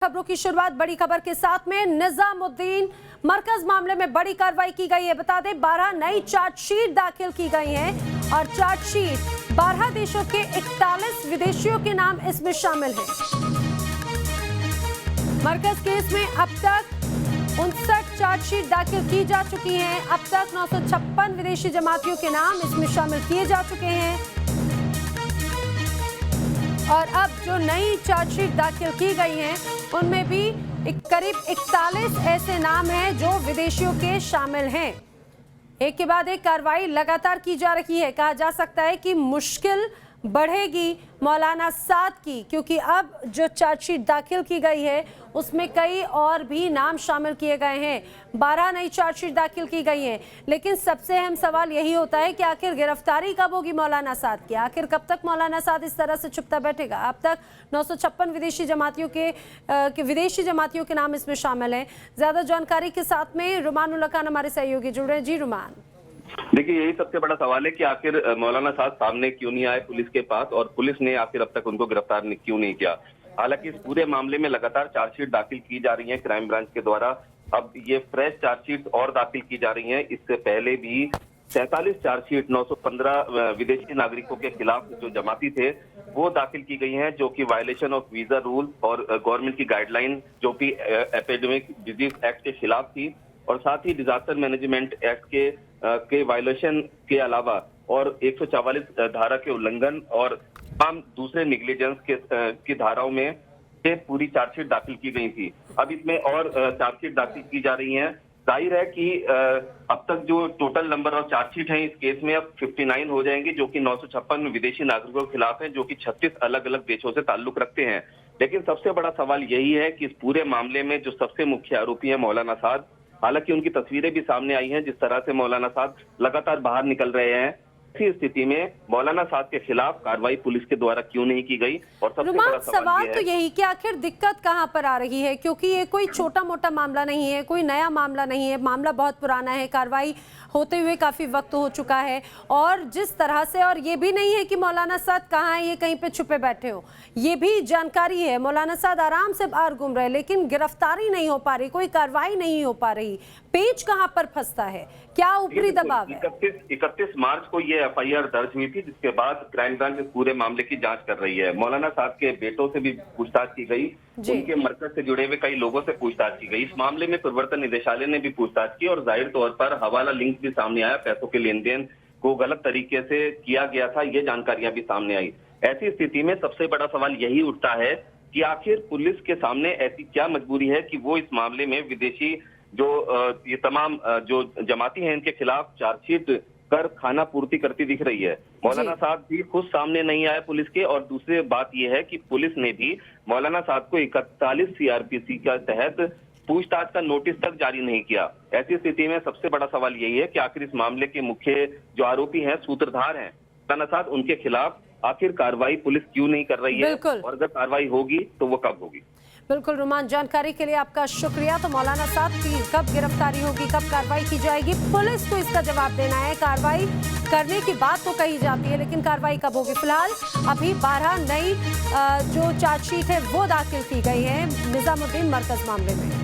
खबरों की शुरुआत बड़ी खबर के साथ में। निजामुद्दीन मरकज मामले में बड़ी कार्रवाई की गई है। बता दें 12 नई चार्जशीट दाखिल की गई हैं और चार्जशीट 12 देशों के 41 विदेशियों के नाम इसमें शामिल हैं। मरकज केस में अब तक 59 चार्जशीट दाखिल की जा चुकी हैं। अब तक 956 विदेशी जमातियों के नाम इसमें शामिल किए जा चुके हैं और अब जो नई चार्जशीट दाखिल की गई हैं उनमें भी करीब 41 ऐसे नाम हैं जो विदेशियों के शामिल हैं। एक के बाद एक कार्रवाई लगातार की जा रही है। कहा जा सकता है कि मुश्किल बढ़ेगी मौलाना साद की, क्योंकि अब जो चार्जशीट दाखिल की गई है उसमें कई और भी नाम शामिल किए गए हैं। 12 नई चार्जशीट दाखिल की गई हैं, लेकिन सबसे अहम सवाल यही होता है कि आखिर गिरफ्तारी कब होगी मौलाना साद की। आखिर कब तक मौलाना साद इस तरह से छुपता बैठेगा। अब तक 956 विदेशी जमातियों के नाम इसमें शामिल हैं। ज्यादा जानकारी के साथ में रुमान उल्ला खान हमारे सहयोगी जुड़ रहे हैं। जी रुमान। देखिए, यही सबसे बड़ा सवाल है कि आखिर मौलाना साद सामने क्यों नहीं आए पुलिस के पास और पुलिस ने आखिर अब तक उनको गिरफ्तार क्यों नहीं किया। हालांकि इस पूरे मामले में लगातार चार्जशीट दाखिल की जा रही है क्राइम ब्रांच के द्वारा। अब ये फ्रेश चार्जशीट और दाखिल की जा रही है। इससे पहले भी 47 चार्जशीट 915 विदेशी नागरिकों के खिलाफ जो जमाती थे वो दाखिल की गई हैं, जो कि वायलेशन ऑफ वीजा रूल और गवर्नमेंट की गाइडलाइन जो कि एपिडेमिक डिजीज एक्ट के खिलाफ थी और साथ ही डिजास्टर मैनेजमेंट एक्ट के वायलेशन के अलावा और 144 धारा के उल्लंघन और तमाम दूसरे निग्लिजेंस की धाराओं में से पूरी चार्जशीट दाखिल की गई थी। अब इसमें और चार्जशीट दाखिल की जा रही हैं। जाहिर है कि अब तक जो टोटल नंबर ऑफ चार्जशीट हैं इस केस में अब 59 हो जाएंगी, जो कि 956 विदेशी नागरिकों के खिलाफ है, जो कि 36 अलग अलग देशों से ताल्लुक रखते हैं। लेकिन सबसे बड़ा सवाल यही है कि इस पूरे मामले में जो सबसे मुख्य आरोपी है मौलाना साद, हालांकि उनकी तस्वीरें भी सामने आई हैं जिस तरह से मौलाना साद लगातार बाहर निकल रहे हैं। ऐसी स्थिति में मौलाना साद के खिलाफ कार्रवाई पुलिस के द्वारा क्यों नहीं की गई। और सबसे बड़ा सवाल तो यही कि आखिर दिक्कत कहां पर आ रही है, क्योंकि ये कोई छोटा मोटा मामला नहीं है, कोई नया मामला नहीं है। मामला बहुत पुराना है, कार्रवाई होते हुए काफी वक्त हो चुका है और जिस तरह से, और ये भी नहीं है कि मौलाना साद कहाँ है, ये कहीं पे छुपे बैठे हो, ये भी जानकारी है। मौलाना साद आराम से बाहर घूम रहे, लेकिन गिरफ्तारी नहीं हो पा रही, कोई कार्रवाई नहीं हो पा रही। पेच कहां पर फंसता है, क्या ऊपरी दबाव है? 31 मार्च को ये एफआईआर दर्ज हुई थी, जिसके बाद क्राइम ब्रांच इस पूरे मामले की जांच कर रही है। मौलाना साद के बेटों से भी पूछताछ की गई, उनके मरकज से जुड़े हुए कई लोगों से पूछताछ की गई। इस मामले में प्रवर्तन निदेशालय ने भी पूछताछ की और जाहिर तौर पर हवाला लिंक भी सामने आया। पैसों के लेन देन को गलत तरीके से किया गया था, ये जानकारियां भी सामने आई। ऐसी स्थिति में सबसे बड़ा सवाल यही उठता है कि आखिर पुलिस के सामने ऐसी क्या मजबूरी है कि वो इस मामले में विदेशी जो ये तमाम जो जमाती हैं इनके खिलाफ चार्जशीट कर खाना पूर्ति करती दिख रही है। मौलाना साद भी खुद सामने नहीं आए पुलिस के, और दूसरी बात यह है कि पुलिस ने भी मौलाना साद को 41 सीआरपीसी के तहत पूछताछ का नोटिस तक जारी नहीं किया। ऐसी स्थिति में सबसे बड़ा सवाल यही है कि आखिर इस मामले के मुख्य जो आरोपी हैं, सूत्रधार हैं मौलाना साद, उनके खिलाफ आखिर कार्रवाई पुलिस क्यों नहीं कर रही है और अगर कार्रवाई होगी तो वो कब होगी। बिल्कुल रुमान, जानकारी के लिए आपका शुक्रिया। तो मौलाना साद की कब गिरफ्तारी होगी, कब कार्रवाई की जाएगी, पुलिस को इसका जवाब देना है। कार्रवाई करने की बात तो कही जाती है, लेकिन कार्रवाई कब होगी। फिलहाल अभी 12 नई जो चार्जशीट है वो दाखिल की गई है निजामुद्दीन मरकज मामले में।